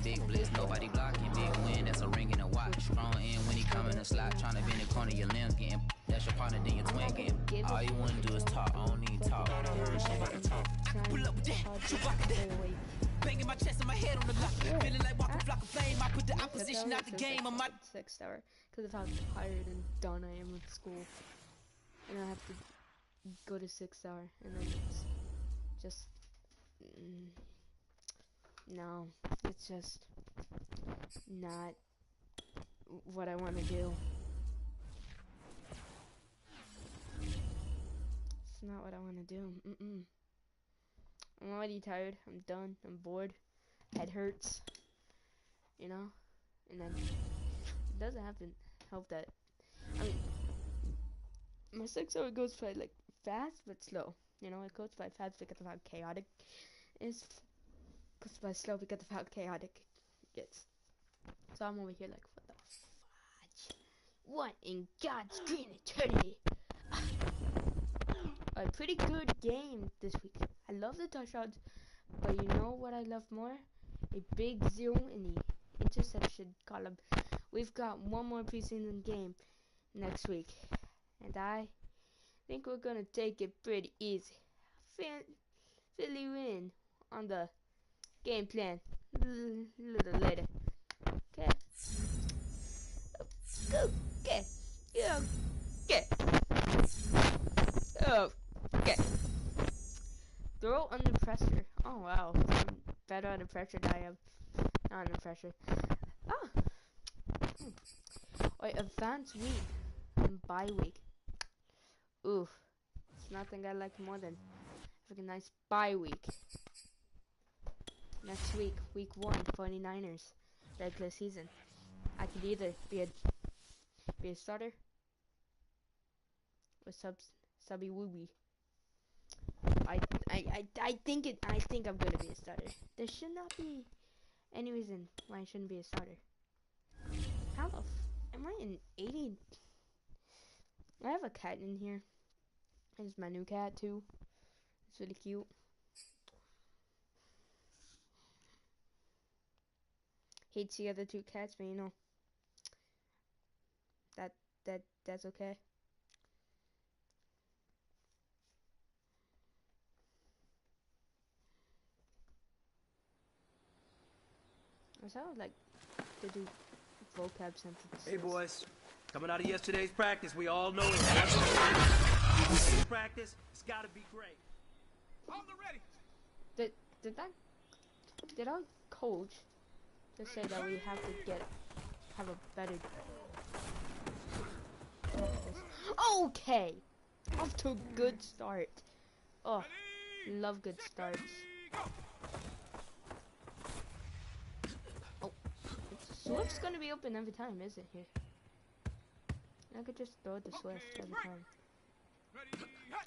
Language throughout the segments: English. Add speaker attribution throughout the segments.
Speaker 1: big blitz, nobody blocking. Big win, that's a ring and a watch. Strong in when he come in the slot, trying to bend the corner, your limbs getting. That's your partner, then your twin getting. All you wanna do is talk, I don't need talk. Pull up with that, banging my chest and my head on the block. Feeling like walking flock of flame. I put the opposition out the game. I'm not
Speaker 2: 6 hour because of how tired and done I am with school. And I have to go to 6 hour and then it's just no, it's just not what I want to do. It's not what I want to do. I'm already tired. I'm done. I'm bored. Head hurts. You know? And then it doesn't have to help that. I mean, my 6 hour goes by like fast but slow. You know, it goes by fast because of how chaotic it is. Goes by slow because of how chaotic it gets. So I'm over here like, what the fudge? What in God's green eternity? A pretty good game this week. I love the touchdowns, but you know what I love more? A big zero in the interception column. We've got one more preseason game next week, and I think we're gonna take it pretty easy. Fill you in on the game plan a little later. Okay. Okay. Yeah. Okay. Okay. Throw under pressure. Oh wow. I'm better under pressure than I am not under pressure. Ah. Wait, advanced week and bye week. Oof. It's nothing I like more than having a nice bye week. Next week, week 1, 49ers, regular season. I could either be a starter or subby wooby. I think I'm gonna be a starter. There should not be any reason why I shouldn't be a starter. Am I in 80? I have a cat in here. It's my new cat too. It's really cute. Hates the other 2 cats, but you know that's okay. I sound like to do vocab sentences.
Speaker 3: Hey boys, coming out of yesterday's practice, we all know it. Practice, it's gotta be great.
Speaker 4: On the ready.
Speaker 2: Did our coach just say that we have to have a better practice? Okay, off to a good start. Oh, love good starts. Oh, Swift's gonna be open every time, isn't he? I could just throw it to Swift every time.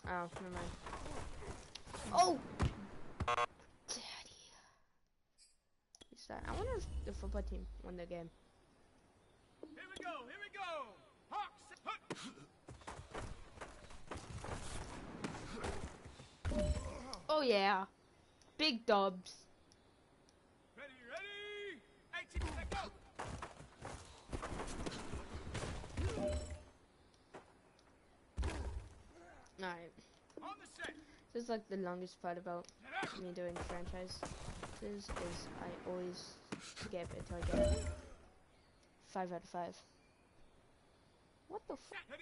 Speaker 2: Oh, never mind. Oh! Daddy. I wonder if the football team won the game.
Speaker 4: Here we go, here we go! Hawks!
Speaker 2: Oh yeah. Big dubs.
Speaker 4: Ready, ready! 18, go!
Speaker 2: Alright.
Speaker 4: On the set.
Speaker 2: This is like the longest part about me doing franchises is I always skip it until I get 5 out of 5. What the fuck?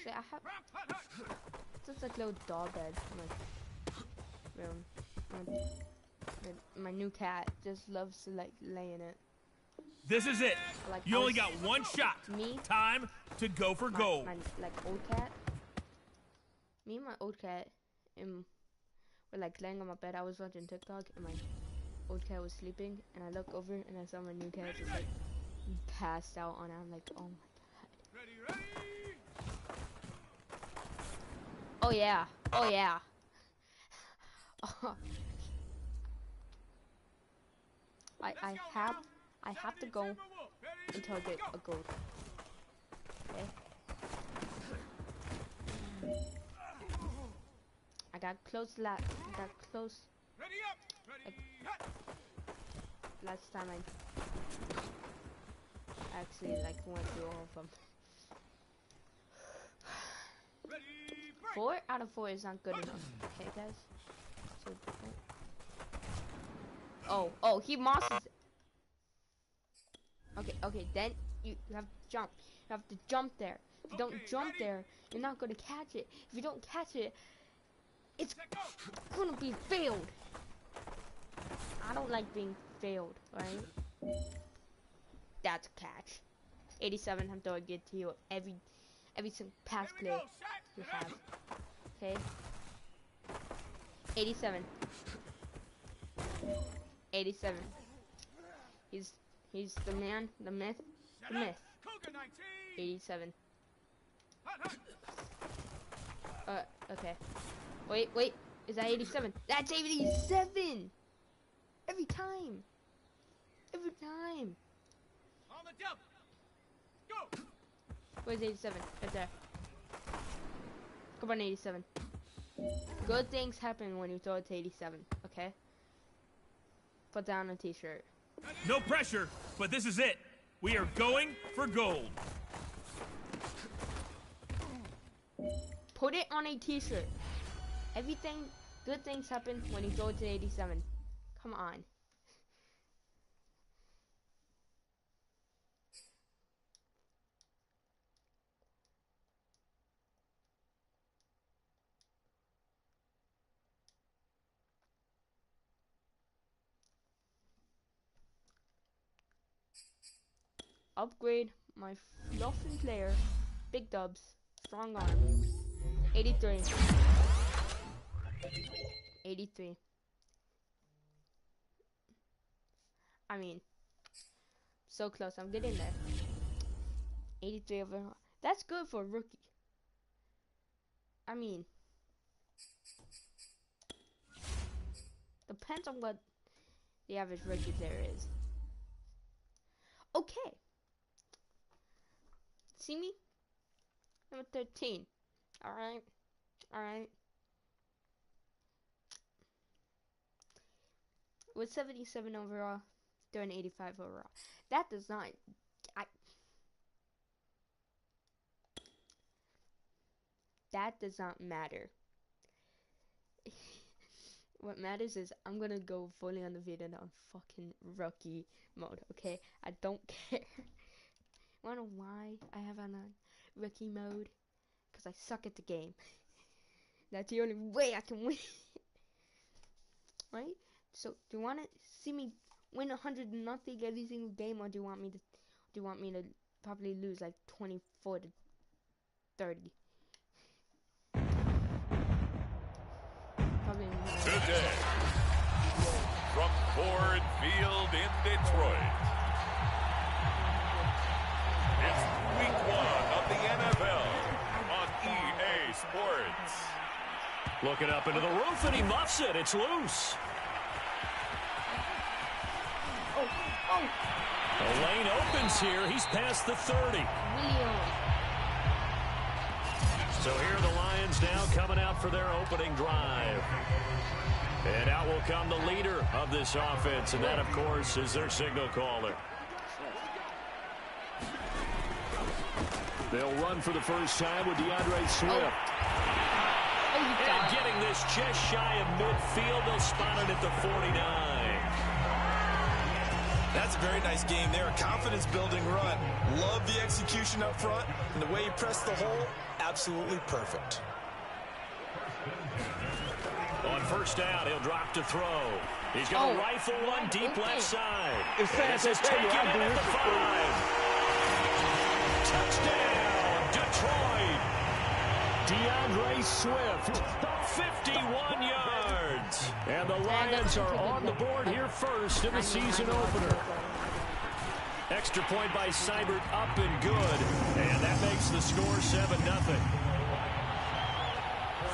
Speaker 2: See, I have just like little dog bed in my room. My new cat just loves to like lay in it.
Speaker 5: This is it.
Speaker 2: Like,
Speaker 5: you only got one shot.
Speaker 2: Me,
Speaker 5: time to go for gold.
Speaker 2: My like old cat. Me and my old cat were like laying on my bed. I was watching TikTok and my old cat was sleeping, and I look over and I saw my new cat just like passed out on it. I'm like, oh my god.
Speaker 4: Ready, ready!
Speaker 2: Oh yeah. Oh yeah. I have to go until I get a gold. Okay. I got close. I got close.
Speaker 4: Ready up! Ready!
Speaker 2: last time I actually like went through all of them. 4 out of 4 is not good enough. Okay, guys. So, oh, he mosses it. Okay, then you have to jump. You have to jump there. If you don't jump there, you're not gonna catch it. If you don't catch it, it's gonna be failed. I don't like being failed, right? That's a catch. 87, I'm throwing it to you every single pass play you have. Okay. 87. 87. He's the man, the myth, the myth. 87. Okay. Wait. Is that 87? That's 87! Every time.
Speaker 4: On the jump. Go.
Speaker 2: Where's 87? Right there. Come on, 87. Good things happen when you throw it to 87, okay? Put down a t-shirt.
Speaker 5: No pressure, but this is it. We are going for gold.
Speaker 2: Put it on a t-shirt. Good things happen when you throw it to 87. Come on. Upgrade my fluffing player. Big dubs. Strong arm. 83. 83. I mean, so close. I'm getting there. 83 overall. That's good for a rookie. I mean, depends on what the average rookie player is. Okay. See me? Number 13. Alright. With 77 overall, doing 85 overall. That does not... that does not matter. What matters is I'm gonna go fully on the video on fucking rookie mode, okay? I don't care. Wanna know why I have on a rookie mode? Because I suck at the game. That's the only way I can win. Right? So, do you want to see me win 100-0 every single game, or do you want me to probably lose like 24 to 30? Probably not.
Speaker 6: Today, from Ford Field in Detroit, it's week 1 of the NFL on EA Sports.
Speaker 7: Looking up into the roof, and he muffs it. It's loose. The lane opens here. He's past the 30. So here are the Lions now coming out for their opening drive. And out will come the leader of this offense, and that, of course, is their signal caller. They'll run for the first time with DeAndre Swift. And getting this just shy of midfield, they'll spot it at the 49.
Speaker 8: That's a very nice game there. A confidence-building run. Love the execution up front, and the way he pressed the hole, absolutely perfect.
Speaker 7: On first down, he'll drop to throw. He's going to rifle one deep left side. This is taken in at the 5. Touchdown, Detroit. DeAndre Swift, 51 yards. And the Lions are on the board here first in the season opener. Extra point by Seibert, up and good. And that makes the score 7-0.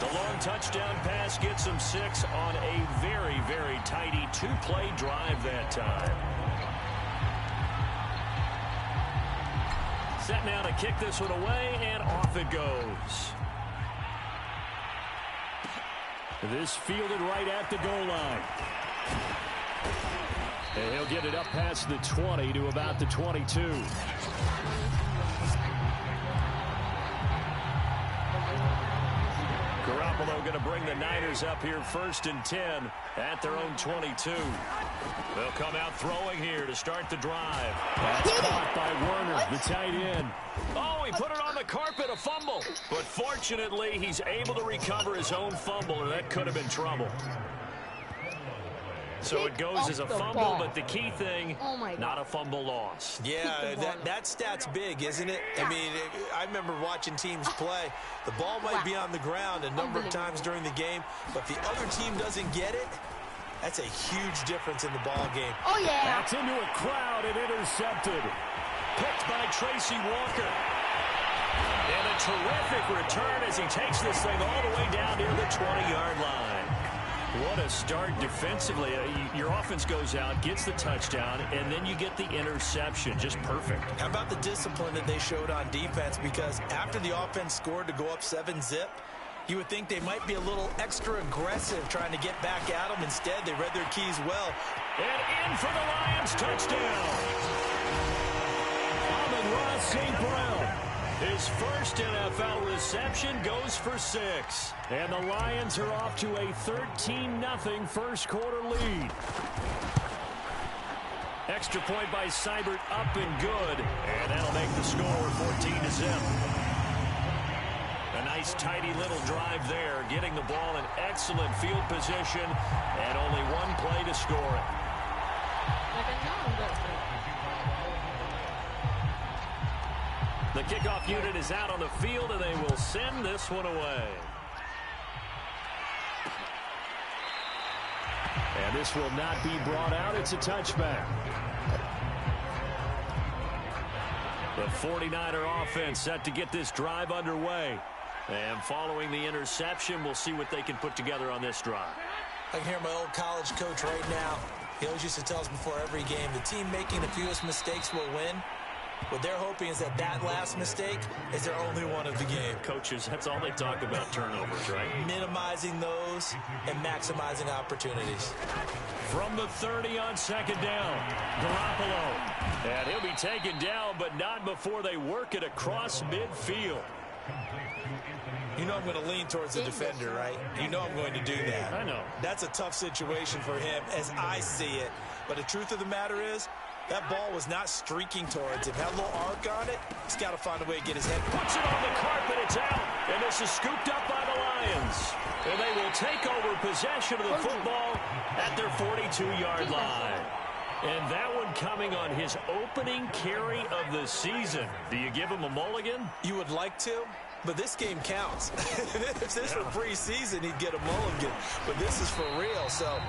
Speaker 7: The long touchdown pass gets him 6 on a very, very tidy 2-play drive that time. Set now to kick this one away, and off it goes. This fielded right at the goal line. And he'll get it up past the 20 to about the 22. Garoppolo going to bring the Niners up here 1st and 10 at their own 22. They'll come out throwing here to start the drive. That's caught by Werner, the tight end. Oh, he put it on the carpet, a fumble. But fortunately, he's able to recover his own fumble, or that could have been trouble. So it goes as a fumble, but the key thing, not a fumble loss.
Speaker 8: Yeah, that stat's big, isn't it? I mean, I remember watching teams play. The ball might be on the ground a number of times during the game, but if the other team doesn't get it, that's a huge difference in the ball game.
Speaker 2: Oh, yeah.
Speaker 7: That's into a crowd and intercepted. Picked by Tracy Walker. And a terrific return as he takes this thing all the way down near the 20-yard line. What a start defensively. Your offense goes out, gets the touchdown, and then you get the interception. Just perfect.
Speaker 8: How about the discipline that they showed on defense? Because after the offense scored to go up 7-zip, you would think they might be a little extra aggressive trying to get back at them. Instead, they read their keys well.
Speaker 7: And in for the Lions touchdown. Amon-Ra St. Brown. His first NFL reception goes for 6. And the Lions are off to a 13-0 first quarter lead. Extra point by Seibert up and good. And that'll make the score 14-0. A nice tidy little drive there, getting the ball in excellent field position and only one play to score it. The kickoff unit is out on the field, and they will send this one away. And this will not be brought out. It's a touchback. The 49er offense set to get this drive underway. And following the interception, we'll see what they can put together on this drive.
Speaker 8: I can hear my old college coach right now. He always used to tell us before every game, the team making the fewest mistakes will win. What they're hoping is that last mistake is their only one of the game.
Speaker 7: Coaches, that's all they talk about, turnovers, right?
Speaker 8: Minimizing those and maximizing opportunities.
Speaker 7: From the 30 on 2nd down, Garoppolo. And he'll be taken down, but not before they work it across midfield.
Speaker 8: You know I'm going to lean towards the defender, right? You know I'm going to do that.
Speaker 7: I know.
Speaker 8: That's a tough situation for him as I see it. But the truth of the matter is, that ball was not streaking towards him. Had a little arc on it. He's got to find a way to get his head.
Speaker 7: Puts it on the carpet. It's out. And this is scooped up by the Lions. And they will take over possession of the football at their 42-yard line. And that one coming on his opening carry of the season. Do you give him a mulligan?
Speaker 8: You would like to, but this game counts. If this were preseason, he'd get a mulligan. But this is for real, so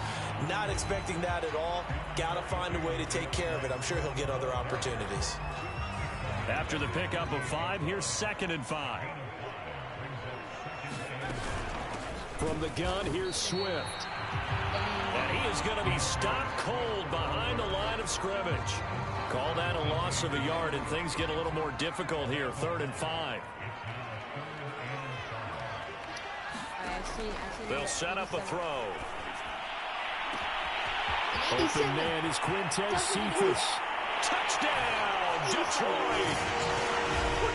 Speaker 8: not expecting that at all. Got to find a way to take care of it. I'm sure he'll get other opportunities.
Speaker 7: After the pickup of 5, here's 2nd and 5. From the gun, here's Swift. And he is going to be stopped cold behind the line of scrimmage. Call that a loss of a yard, and things get a little more difficult here. 3rd and 5. They'll set up a throw. Open man is Quintez Cephas. Touchdown, Detroit.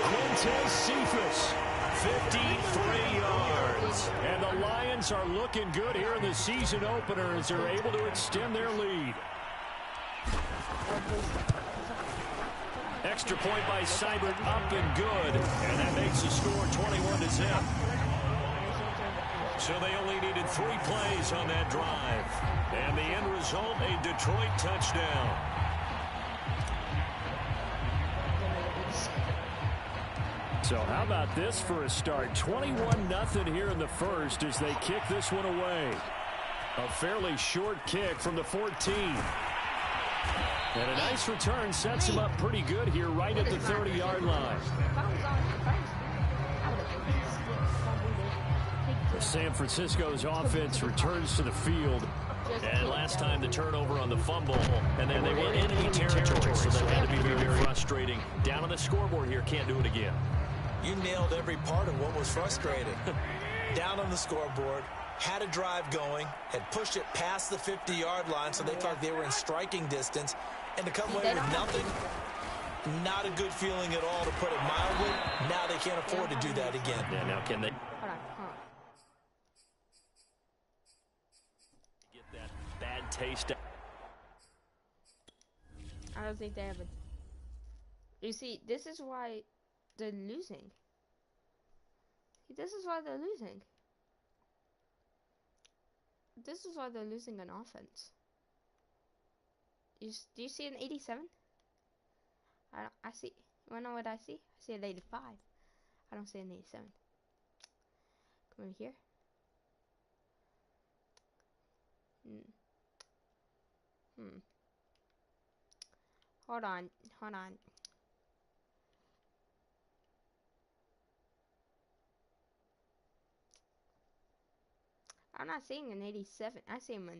Speaker 7: Quintez Cephas, 53 yards. And the Lions are looking good here in the season opener as they're able to extend their lead. Extra point by Seibert, up and good. And that makes the score 21-0. So they only needed 3 plays on that drive. And the end result, a Detroit touchdown. So how about this for a start? 21-0 here in the first as they kick this one away. A fairly short kick from the 14. And a nice return sets him up pretty good here right at the 30-yard line. San Francisco's offense returns to the field. And last time the turnover on the fumble, and then they were in enemy territory, so that had to be very frustrating. Down on the scoreboard here, can't do it again.
Speaker 8: You nailed every part of what was frustrating. Down on the scoreboard, had a drive going, had pushed it past the 50-yard line, so they felt like they were in striking distance, and to come away with nothing, not a good feeling at all, to put it mildly. Now they can't afford to do that again.
Speaker 7: Yeah, now can they
Speaker 2: Hold on.
Speaker 7: get that bad taste?
Speaker 2: I don't think they have a... You see, this is why they're losing. This is why they're losing. This is why they're losing on offense. Do you see an 87? I see. You wanna know what I see? I see an 85. I don't see an 87. Come over here. Hold on. I'm not seeing an 87. I see him a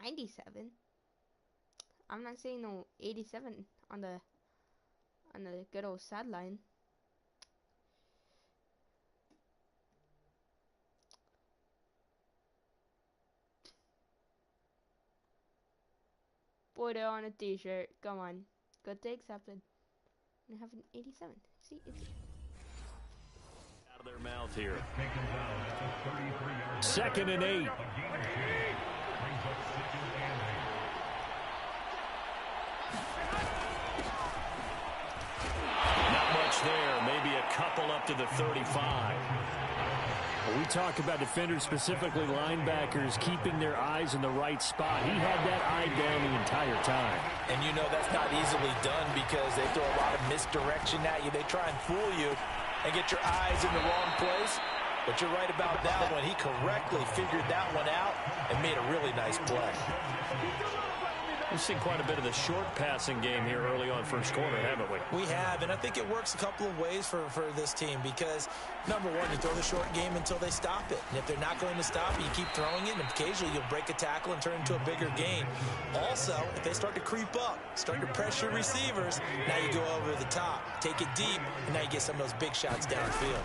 Speaker 2: 97. I'm not seeing no 87 on the good old sideline. Put it on a t-shirt. Come on. Good to accepted. I have an 87. See, it's
Speaker 7: Out of their mouth here. 2nd and 8. Not much there. Maybe a couple up to the 35.
Speaker 9: Well, we talk about defenders, specifically linebackers, keeping their eyes in the right spot. He had that eye down the entire time.
Speaker 8: And you know that's not easily done because they throw a lot of misdirection at you. They try and fool you and get your eyes in the wrong place. But you're right about that one. He correctly figured that one out and made a really nice play.
Speaker 7: We've seen quite a bit of the short passing game here early on first quarter, haven't we?
Speaker 8: We have, and I think it works a couple of ways for this team because, number one, you throw the short game until they stop it. And if they're not going to stop it, you keep throwing it, and occasionally you'll break a tackle and turn into a bigger gain. Also, if they start to creep up, start to pressure receivers, now you go over the top, take it deep, and now you get some of those big shots downfield.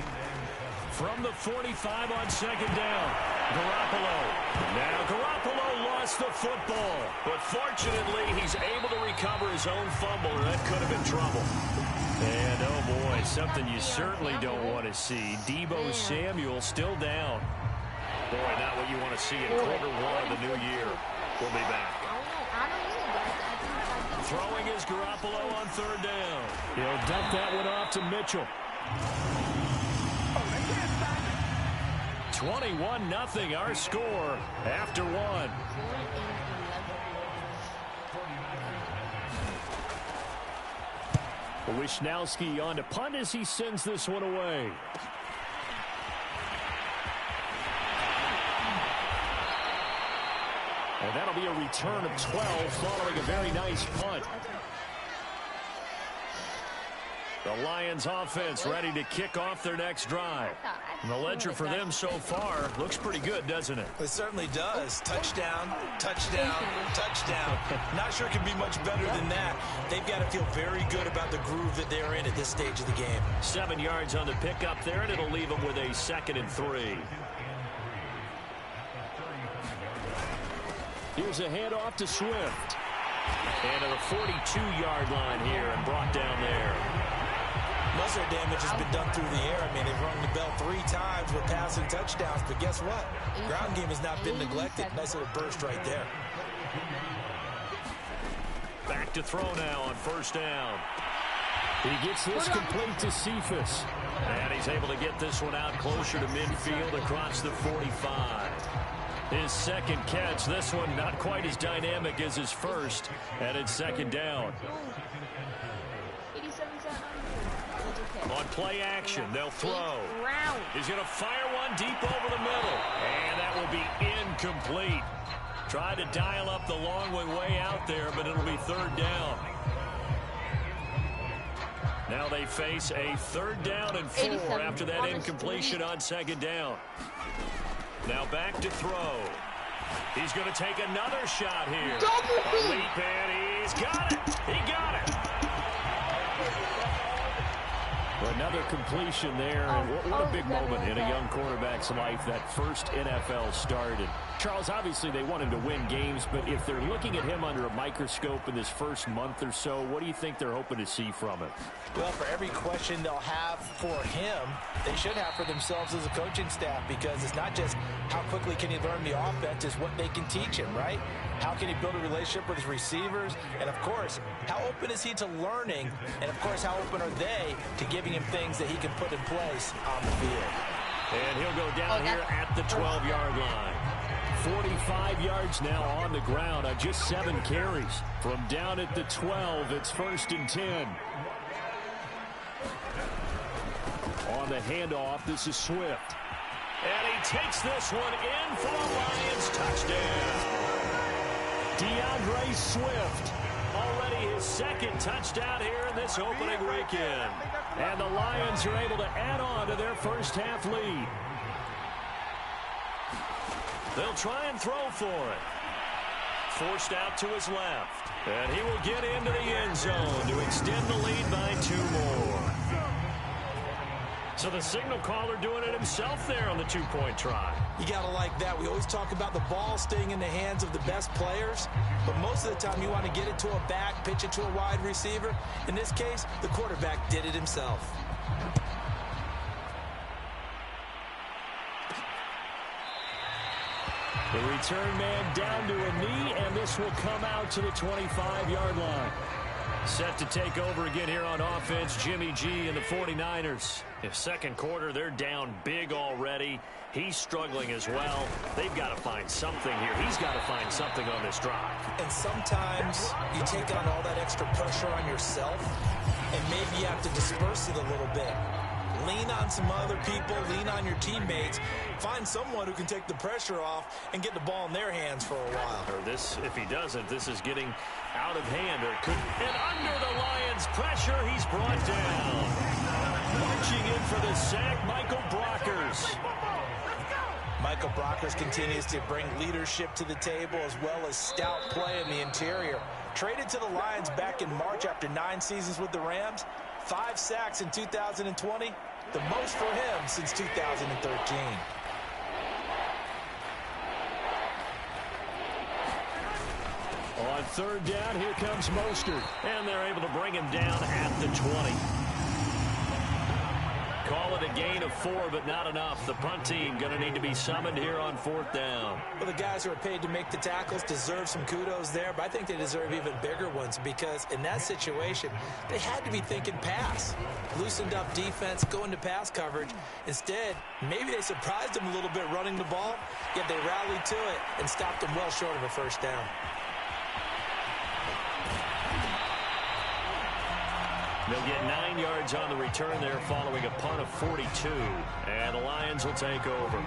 Speaker 7: From the 45 on 2nd down, Garoppolo. Now Garoppolo lost the football, but fortunately he's able to recover his own fumble, and that could have been trouble. And oh boy, something you certainly don't want to see. Deebo Samuel still down. Boy, not what you want to see in quarter one of the new year. We'll be back. Throwing is Garoppolo on 3rd down.
Speaker 9: He'll dump that one off to Mitchell.
Speaker 7: 21-0 our score after one.
Speaker 9: Wishnowski on to punt as he sends this one away. And that'll be a return of 12 following a very nice punt. The Lions offense ready to kick off their next drive. And the ledger for them so far looks pretty good, doesn't it?
Speaker 8: It certainly does. Touchdown, touchdown, touchdown. Not sure it can be much better than that. They've got to feel very good about the groove that they're in at this stage of the game.
Speaker 7: 7 yards on the pickup there, and it'll leave them with a 2nd and 3.
Speaker 9: Here's a handoff to Swift.
Speaker 7: And to the 42-yard line here and brought down there.
Speaker 8: Most of their damage has been done through the air. I mean, they've rung the bell 3 times with passing touchdowns, but guess what? Ground game has not been neglected. Nice little burst right there.
Speaker 7: Back to throw now on 1st down.
Speaker 9: He gets this complete to Cephas.
Speaker 7: And he's able to get this one out closer to midfield across the 45. His 2nd catch. This one not quite as dynamic as his first. And it's 2nd down. On play action, they'll throw. He's going to fire one deep over the middle. And that will be incomplete. Tried to dial up the long way out there, but it'll be 3rd down. Now they face a 3rd down and 4 after that incompletion on 2nd down. Now back to throw. He's going to take another shot here. A leap, and he's got it. He got it.
Speaker 9: Another completion there. And what a big moment in a young quarterback's life, that first NFL start. And Charles, obviously they want him to win games, but if they're looking at him under a microscope in this first month or so, what do you think they're hoping to see from him?
Speaker 8: Well, for every question they'll have for him, they should have for themselves as a coaching staff, because it's not just how quickly can he learn the offense, it's what they can teach him, right? How can he build a relationship with his receivers? And, of course, how open is he to learning? And, of course, how open are they to giving him things that he can put in place on the field?
Speaker 9: And he'll go down here at the 12-yard line. 45 yards now on the ground on just 7 carries. From down at the 12, it's 1st and 10. On the handoff, this is Swift. And he takes this one in for a Lions touchdown. DeAndre Swift, already his 2nd touchdown here in this opening weekend. And the Lions are able to add on to their first half lead. They'll try and throw for it. Forced out to his left. And he will get into the end zone to extend the lead by 2 more. So the signal caller doing it himself there on the 2-point try.
Speaker 8: You got to like that. We always talk about the ball staying in the hands of the best players, but most of the time you want to get it to a back, pitch it to a wide receiver. In this case, the quarterback did it himself.
Speaker 9: The return man down to a knee, and this will come out to the 25-yard line. Set to take over again here on offense, Jimmy G and the 49ers. If second quarter, they're down big already. He's struggling as well. They've got to find something here. He's got to find something on this drive.
Speaker 8: And sometimes you take on all that extra pressure on yourself, and maybe you have to disperse it a little bit. Lean on some other people, lean on your teammates, find someone who can take the pressure off and get the ball in their hands for a while.
Speaker 9: Or this, if he doesn't, this is getting out of hand. Or could, and under the Lions' pressure, he's brought down. Marching in for the sack, Michael Brockers.
Speaker 8: Michael Brockers continues to bring leadership to the table as well as stout play in the interior. Traded to the Lions back in March after 9 seasons with the Rams. 5 sacks in 2020, the most for him since 2013.
Speaker 9: On 3rd down, here comes Mostert. And they're able to bring him down at the 20. Call it a gain of 4, but not enough. The punt team going to need to be summoned here on 4th down.
Speaker 8: Well, the guys who are paid to make the tackles deserve some kudos there, but I think they deserve even bigger ones because in that situation, they had to be thinking pass. Loosened up defense, going to pass coverage. Instead, maybe they surprised them a little bit running the ball, yet they rallied to it and stopped them well short of a 1st down.
Speaker 9: They'll get 9 yards on the return there following a punt of 42. And the Lions will take over.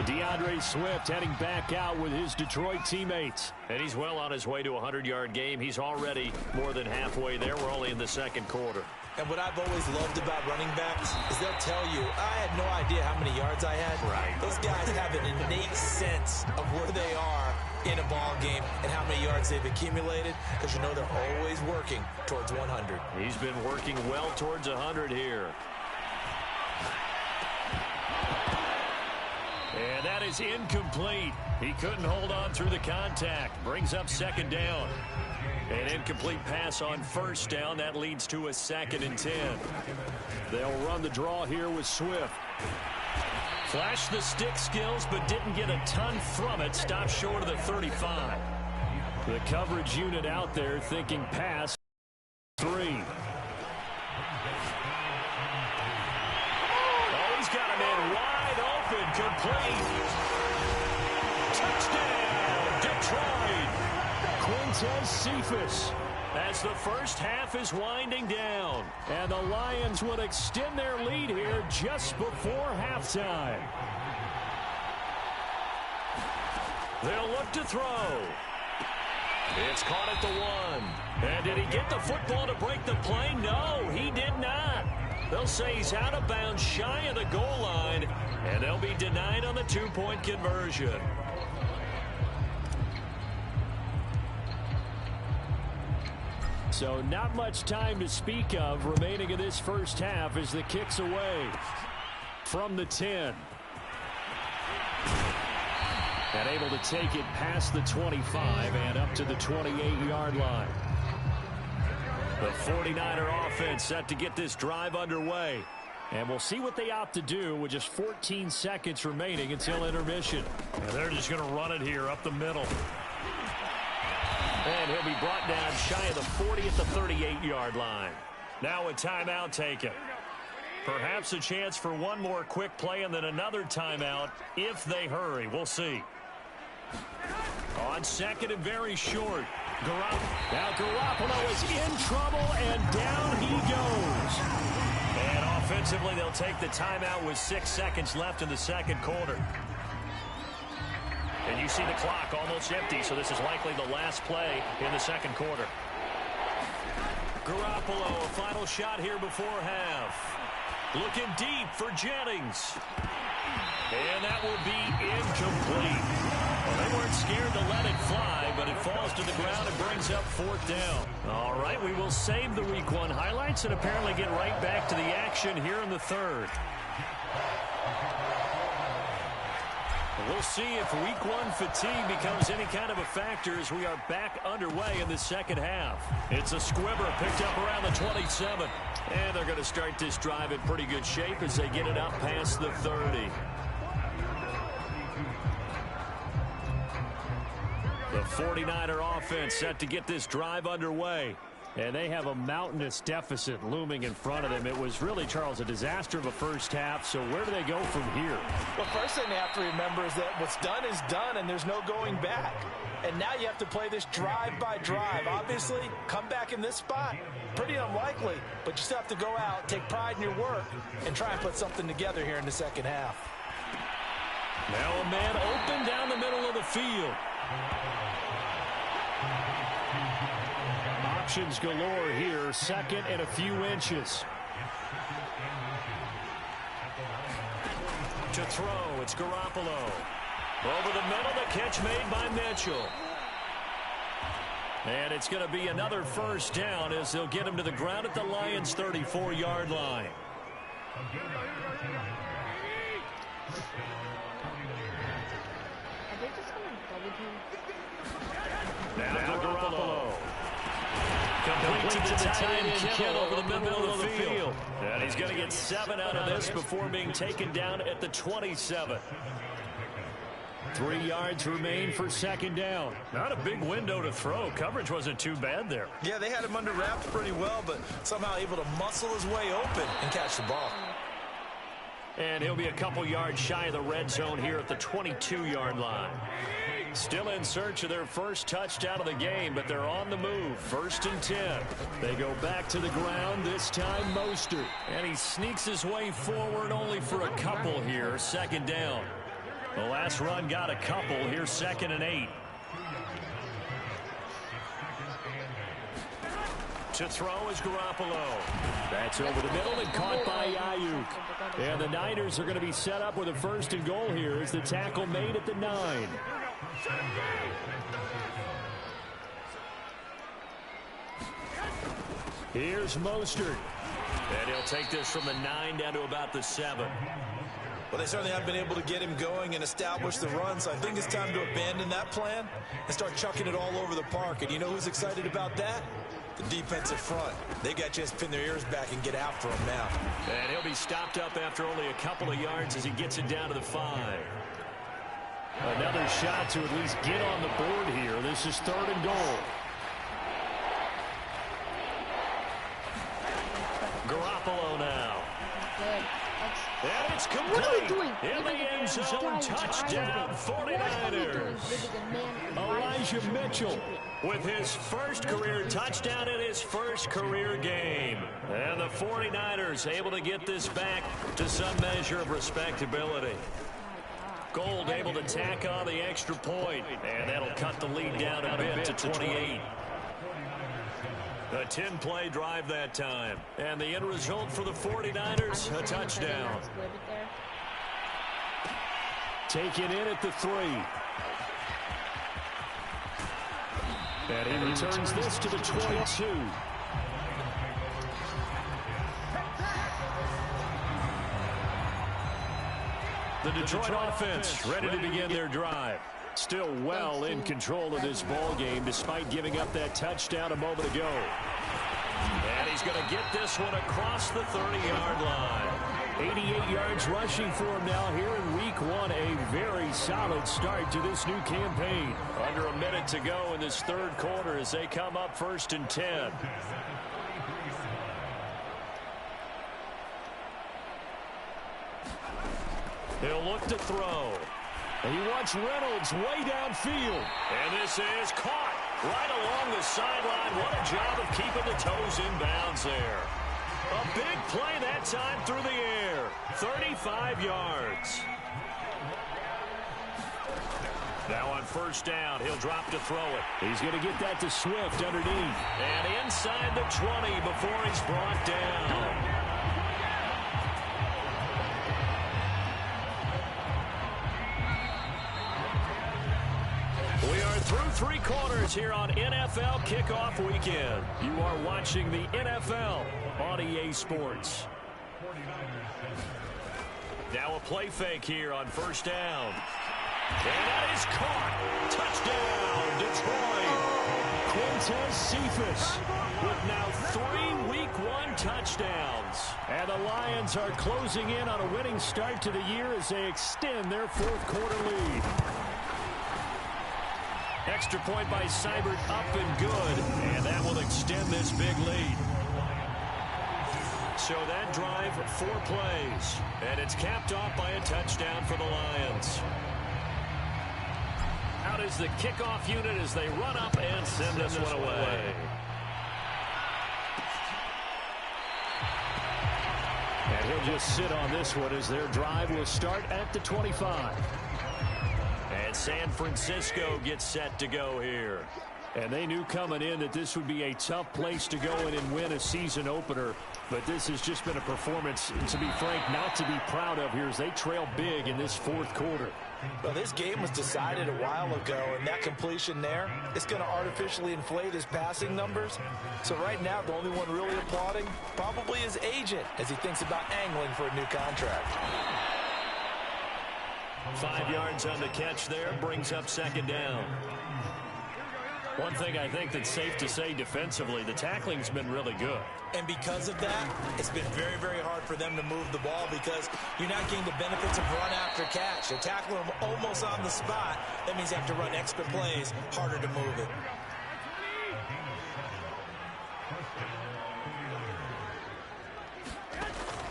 Speaker 9: DeAndre Swift heading back out with his Detroit teammates. And he's well on his way to a 100-yard game. He's already more than halfway there. We're only in the 2nd quarter.
Speaker 8: And what I've always loved about running backs is they'll tell you, I had no idea how many yards I had.
Speaker 9: Right.
Speaker 8: Those guys have an innate sense of where they are in a ball game and how many yards they've accumulated because you know they're always working towards 100.
Speaker 9: He's been working well towards 100 here. And that is incomplete. He couldn't hold on through the contact. Brings up 2nd down. An incomplete pass on 1st down. That leads to a 2nd and 10. They'll run the draw here with Swift. Flashed the stick skills, but didn't get a ton from it. Stopped short of the 35. The coverage unit out there thinking pass. 3. Oh, he's got him in wide open. Complete. Touchdown, Detroit. Quintez Cephas. As the first half is winding down. And the Lions will extend their lead here just before halftime. They'll look to throw. It's caught at the 1. And did he get the football to break the play? No, he did not. They'll say he's out of bounds shy of the goal line. And they'll be denied on the 2-point conversion.
Speaker 7: So not much time to speak of remaining in this first half as the kick's away from the 10. And able to take it past the 25 and up to the 28-yard line. The 49er offense set to get this drive underway. And we'll see what they opt to do with just 14 seconds remaining until intermission.
Speaker 9: And they're just going to run it here up the middle. And he'll be brought down shy of the 40 at the 38-yard line. Now a timeout taken. Perhaps a chance for one more quick play and then another timeout if they hurry. We'll see. On second and very short.
Speaker 7: Now Garoppolo is in trouble, and down he goes.
Speaker 9: And offensively, they'll take the timeout with 6 seconds left in the second quarter. And you see the clock almost empty, so this is likely the last play in the second quarter. Garoppolo, a final shot here before half. Looking deep for Jennings. And that will be incomplete. Well, they weren't scared to let it fly, but it falls to the ground and brings up 4th down. All right, we will save the Week 1 highlights and apparently get right back to the action here in the third. We'll see if Week 1 fatigue becomes any kind of a factor as we are back underway in the second half. It's a squibber picked up around the 27. And they're going to start this drive in pretty good shape as they get it up past the 30. The 49er offense set to get this drive underway. And they have a mountainous deficit looming in front of them. It was really, Charles, a disaster of a first half. So where do they go from here?
Speaker 8: Well, first thing they have to remember is that what's done is done, and there's no going back. And now you have to play this drive by drive. Obviously, come back in this spot, pretty unlikely. But you still have to go out, take pride in your work, and try and put something together here in the second half.
Speaker 9: Now a man open down the middle of the field.
Speaker 7: Options galore here. Second and a few inches.
Speaker 9: To throw, it's Garoppolo. Over the middle, the catch made by Mitchell. And it's going to be another first down as they'll get him to the ground at the Lions' 34-yard line. Now Garoppolo. Complete to the tight end Kittle over the middle of the field. And he's going to get 7 out of this before being taken down at the 27.
Speaker 7: 3 yards remain for second down.
Speaker 9: Not a big window to throw. Coverage wasn't too bad there.
Speaker 8: Yeah, they had him under wraps pretty well, but somehow able to muscle his way open and catch the ball.
Speaker 9: And he'll be a couple yards shy of the red zone here at the 22-yard line. Still in search of their first touchdown of the game, but they're on the move. 1st and 10.
Speaker 7: They go back to the ground, this time Mostert.
Speaker 9: And he sneaks his way forward only for a couple here. Second down. The last run got a couple. Here's 2nd and 8. To throw is Garoppolo.
Speaker 7: That's over the middle and caught by Ayuk. And the Niners are going to be set up with a 1st and goal here as the tackle made at the 9. Here's Mostert.
Speaker 9: And he'll take this from the 9 down to about the 7.
Speaker 8: Well, they certainly have been able to get him going and establish the run, so I think it's time to abandon that plan and start chucking it all over the park. And you know who's excited about that? The defensive front. They got to just pin their ears back and get after him now.
Speaker 9: And he'll be stopped up after only a couple of yards as he gets it down to the 5.
Speaker 7: Another shot to at least get on the board here. This is 3rd and goal.
Speaker 9: Garoppolo now. And it's complete.
Speaker 2: What are you doing?
Speaker 9: In the end zone, touchdown, 49ers.
Speaker 7: Elijah Mitchell
Speaker 9: with his first career touchdown in his first career game. And the 49ers able to get this back to some measure of respectability. Gold able to tack on the extra point, and that'll cut the lead down a bit to 28. A 10-play drive that time. And the end result for the 49ers, a touchdown.
Speaker 7: Taken in at the 3. And he returns this to the 22. The Detroit offense ready to begin their drive. Still well in control of this ball game despite giving up that touchdown a moment ago. And he's going to get this one across the 30-yard line. 88 yards rushing for him now here in week 1. A very solid start to this new campaign. Under a minute to go in this third quarter as they come up 1st and 10. He'll look to throw. And he wants Reynolds way downfield. And this is caught right along the sideline. What a job of keeping the toes in bounds there. A big play that time through the air. 35 yards. Now on 1st down, he'll drop to throw it. He's going to get that to Swift underneath. And inside the 20 before he's brought down. We are through 3 quarters here on NFL Kickoff Weekend. You are watching the NFL on EA Sports. Now a play fake here on 1st down. And that is caught. Touchdown, Detroit. Quintez Cephas with now 3 Week 1 touchdowns. And the Lions are closing in on a winning start to the year as they extend their 4th quarter lead. Extra point by Seibert up and good, and that will extend this big lead. So that drive, 4 plays, and it's capped off by a touchdown for the Lions. Out is the kickoff unit as they run up and send this one away. And he'll just sit on this one as their drive will start at the 25. And San Francisco gets set to go here. And they knew coming in that this would be a tough place to go in and win a season opener. But this has just been a performance, to be frank, not to be proud of here as they trail big in this 4th quarter.
Speaker 8: Well, this game was decided a while ago, and that completion there is going to artificially inflate his passing numbers. So right now, the only one really applauding probably his agent as he thinks about angling for a new contract.
Speaker 7: 5 yards on the catch there, brings up 2nd down. One thing I think that's safe to say defensively, the tackling's been really good.
Speaker 8: And because of that, it's been very, very hard for them to move the ball because you're not getting the benefits of run after catch. They tackle them almost on the spot. That means you have to run extra plays, harder to move it.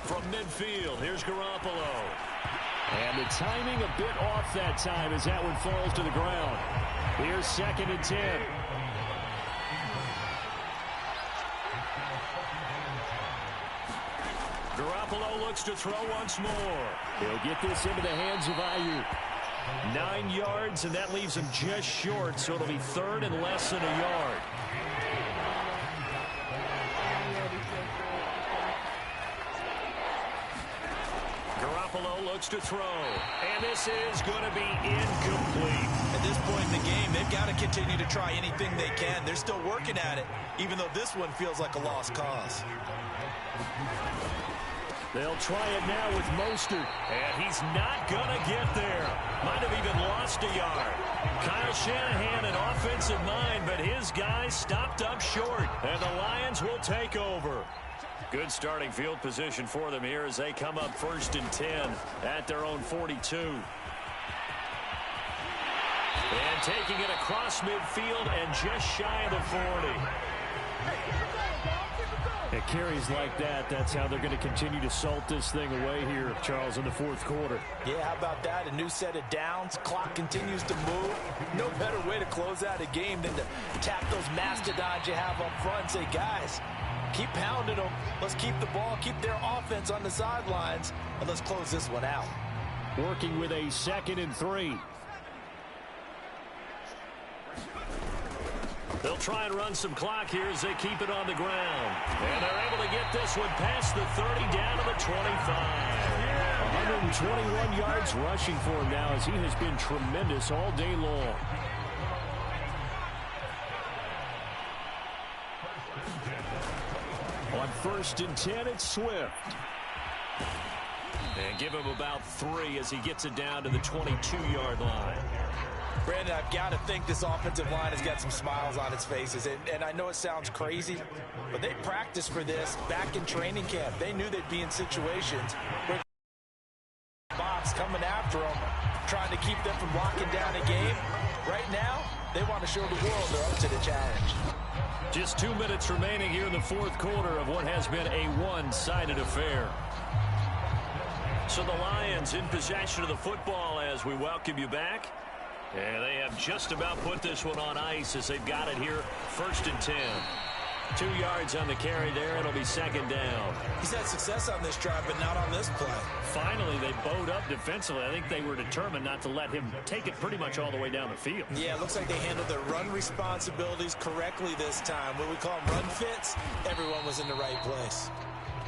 Speaker 7: From midfield, here's Garoppolo. And the timing a bit off that time as that one falls to the ground. Here's 2nd and 10. Garoppolo looks to throw once more. He'll get this into the hands of Ayuk. 9 yards, and that leaves him just short, so it'll be 3rd and less than a yard. Garoppolo looks to throw, and this is going to be incomplete.
Speaker 8: At this point in the game, they've got to continue to try anything they can. They're still working at it, even though this one feels like a lost cause.
Speaker 7: They'll try it now with Mostert, and he's not going to get there. Might have even lost a yard. Kyle Shanahan, an offensive mind, but his guys stopped up short, and the Lions will take over. Good starting field position for them here as they come up 1st and 10 at their own 42. And taking it across midfield and just shy of the 40. It carries like that. That's how they're going to continue to salt this thing away here, Charles, in the 4th quarter.
Speaker 8: Yeah, how about that? A new set of downs. Clock continues to move. No better way to close out a game than to tap those mastodons you have up front and say, guys, keep pounding them. Let's keep the ball, keep their offense on the sidelines, and let's close this one out.
Speaker 7: Working with a 2nd and 3. They'll try and run some clock here as they keep it on the ground. And they're able to get this one past the 30 down to the 25. 121 yards rushing for him now as he has been tremendous all day long. first and 10, it's Swift. And give him about 3 as he gets it down to the 22-yard line.
Speaker 8: Brandon, I've got to think this offensive line has got some smiles on its faces. And I know it sounds crazy, but they practiced for this back in training camp. They knew they'd be in situations where the box coming after them, trying to keep them from locking down a game. Right now, they want to show the world they're up to the challenge.
Speaker 7: Just 2 minutes remaining here in the fourth quarter of what has been a one-sided affair. So the Lions in possession of the football as we welcome you back. And they have just about put this one on ice as they've got it here, first and 10. 2 yards on the carry there. It'll be second down.
Speaker 8: He's had success on this drive, but not on this play.
Speaker 7: Finally, they bowed up defensively. I think they were determined not to let him take it pretty much all the way down the field.
Speaker 8: Yeah, it looks like they handled their run responsibilities correctly this time. What we call them run fits, everyone was in the right place.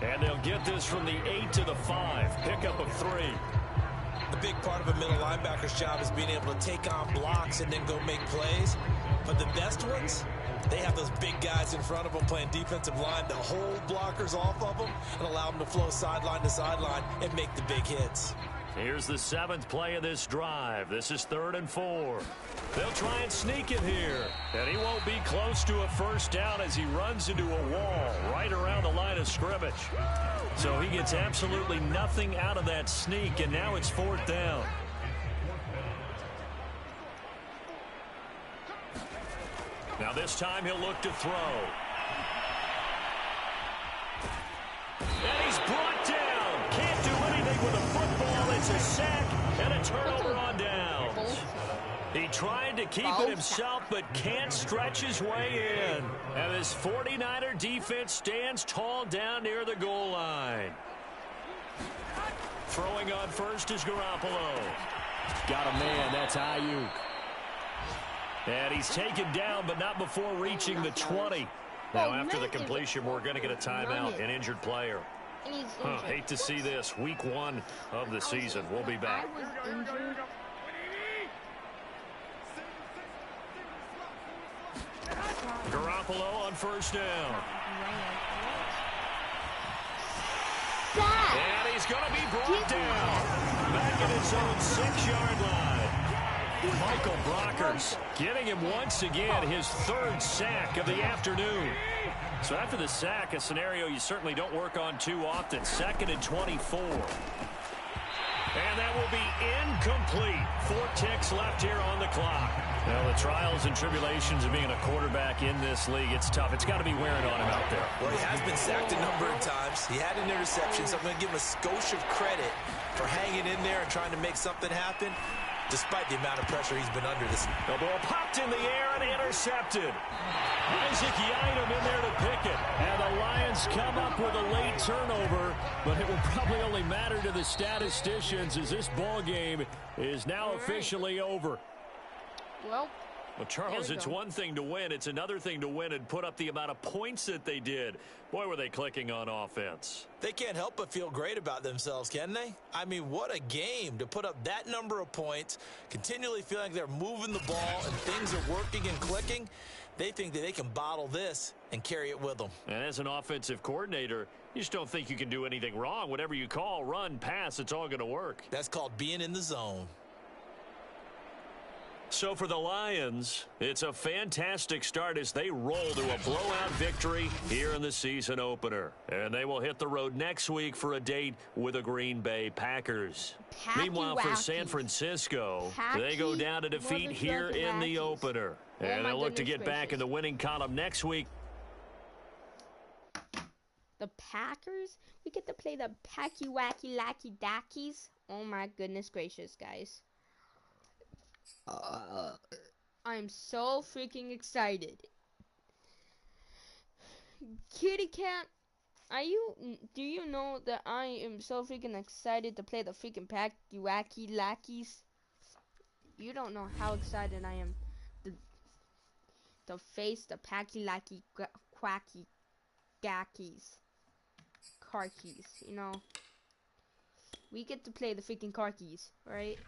Speaker 7: And they'll get this from the 8 to the 5. Pickup of 3.
Speaker 8: The big part of a middle linebacker's job is being able to take on blocks and then go make plays. But the best ones, they have those big guys in front of them playing defensive line to hold blockers off of them and allow them to flow sideline to sideline and make the big hits.
Speaker 7: Here's the 7th play of this drive. This is 3rd and 4. They'll try and sneak it here. And he won't be close to a first down as he runs into a wall right around the line of scrimmage. So he gets absolutely nothing out of that sneak, and now it's 4th down. Now this time he'll look to throw. And he's brought down. Can't do anything with a football. It's a sack and a turnover on downs. He tried to keep it himself, but can't stretch his way in. And this 49er defense stands tall down near the goal line. Throwing on first is Garoppolo.
Speaker 9: Got a man. That's Ayuk.
Speaker 7: And he's taken down, but not before reaching the 20. Now, after the completion, we're going to get a timeout, an injured player. Hate to see this. Week 1 of the season. We'll be back. Garoppolo on first down. And he's going to be brought down. Back at his own 6-yard line. Michael Brockers getting him once again his 3rd sack of the afternoon. So after the sack, a scenario you certainly don't work on too often. 2nd and 24. And that will be incomplete. 4 ticks left here on the clock. Now, the trials and tribulations of being a quarterback in this league, it's tough. It's got to be wearing on him out there.
Speaker 8: Well, he has been sacked a number of times. He had an interception, so I'm going to give him a skosh of credit for hanging in there and trying to make something happen, despite the amount of pressure he's been under this.
Speaker 7: The ball popped in the air and intercepted. Isaac Yiadom in there to pick it. And the Lions come up with a late turnover, but it will probably only matter to the statisticians as this ball game is now officially over.
Speaker 2: Well,
Speaker 7: Charles, it's one thing to win. It's another thing to win and put up the amount of points that they did. Boy, were they clicking on offense.
Speaker 8: They can't help but feel great about themselves, can they? I mean, what a game to put up that number of points, continually feeling like they're moving the ball and things are working and clicking. They think that they can bottle this and carry it with them.
Speaker 7: And as an offensive coordinator, you just don't think you can do anything wrong. Whatever you call, run, pass, it's all going to work.
Speaker 8: That's called being in the zone.
Speaker 7: So for the Lions, it's a fantastic start as they roll to a blowout victory here in the season opener. And they will hit the road next week for a date with the Green Bay Packers. Meanwhile, for San Francisco, they go down to defeat here in the opener. And they'll look to get back in the winning column next week.
Speaker 2: The Packers? We get to play the Packy Wacky Lacky Dackies? Oh my goodness gracious, guys. I'm so freaking excited. Kitty Cat, do you know that I am so freaking excited to play the freaking Packy Wacky Lackies? You don't know how excited I am to face the Packy Lacky Quacky Gackies. Car keys, you know. We get to play the freaking car keys, right?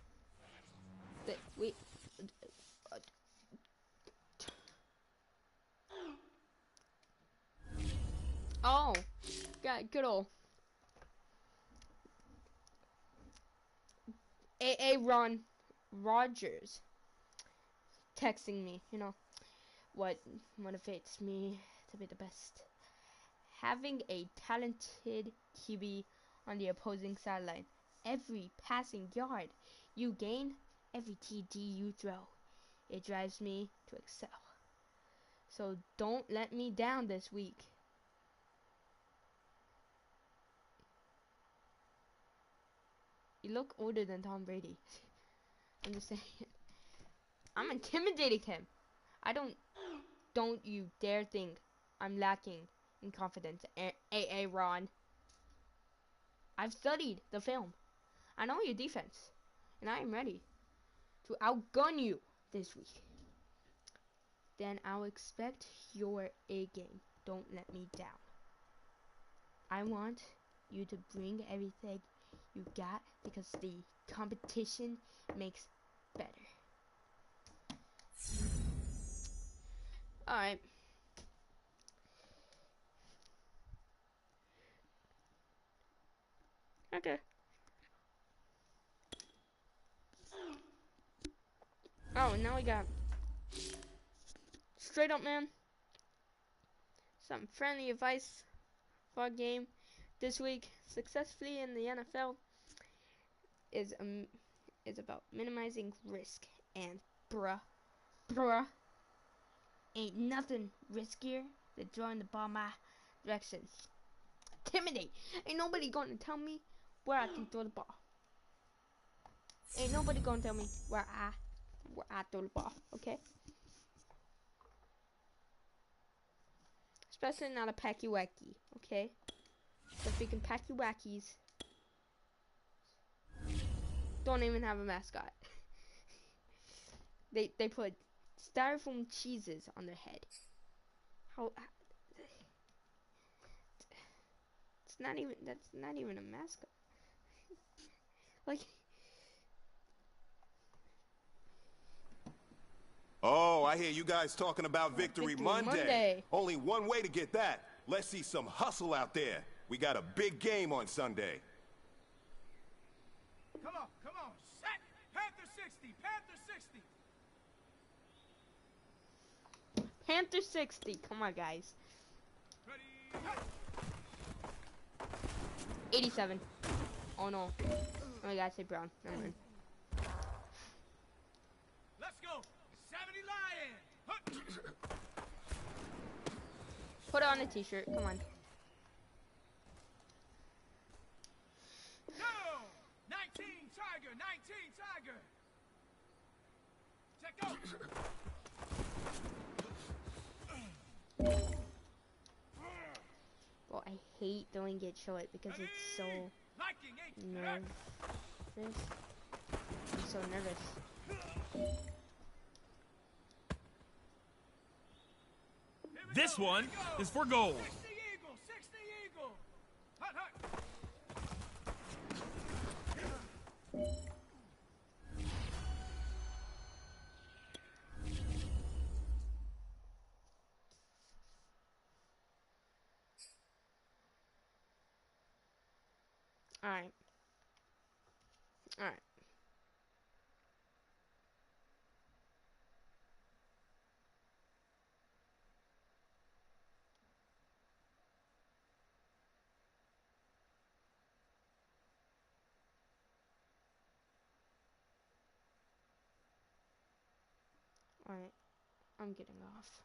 Speaker 2: Oh, got good old Ron Rogers texting me. You know what motivates me to be the best? Having a talented QB on the opposing sideline. Every passing yard you gain, every TD you throw, it drives me to excel. So don't let me down this week. You look older than Tom Brady. I'm just saying. I'm intimidating him. Don't you dare think I'm lacking in confidence, Ron. I've studied the film. I know your defense, and I am ready to outgun you this week. Then I'll expect your A game. Don't let me down. I want you to bring everything you got because the competition makes better. Alright. Okay. Oh, and now we got straight up, man. Some friendly advice for our game this week successfully in the NFL is about minimizing risk, and bruh, ain't nothing riskier than throwing the ball my direction. Intimidate. Ain't nobody gonna tell me where I can throw the ball. Ain't nobody gonna tell me where I throw the ball. Okay. Especially not a packy-wacky, okay? The freaking packy-wackies don't even have a mascot. They put styrofoam cheeses on their head. That's not even a mascot. Like,
Speaker 6: Oh, I hear you guys talking about Victory Monday. Only one way to get that. Let's see some hustle out there. We got a big game on Sunday.
Speaker 4: Come on, set! Panther 60, Panther 60!
Speaker 2: Panther 60, come on guys.
Speaker 4: Ready,
Speaker 2: 87. Oh no. Oh, I gotta say Brown. Never mind.
Speaker 4: let's go! 70 Lion!
Speaker 2: Put it on a t-shirt, come on.
Speaker 4: No! 19 Tiger, 19 Tiger! Check out!
Speaker 2: Well, I hate throwing it short because it's so nervous. I'm so nervous.
Speaker 5: This one is for gold.
Speaker 4: 60 Eagle, 60 Eagle! Hut, hut!
Speaker 2: Alright. Alright. Alright. I'm getting off.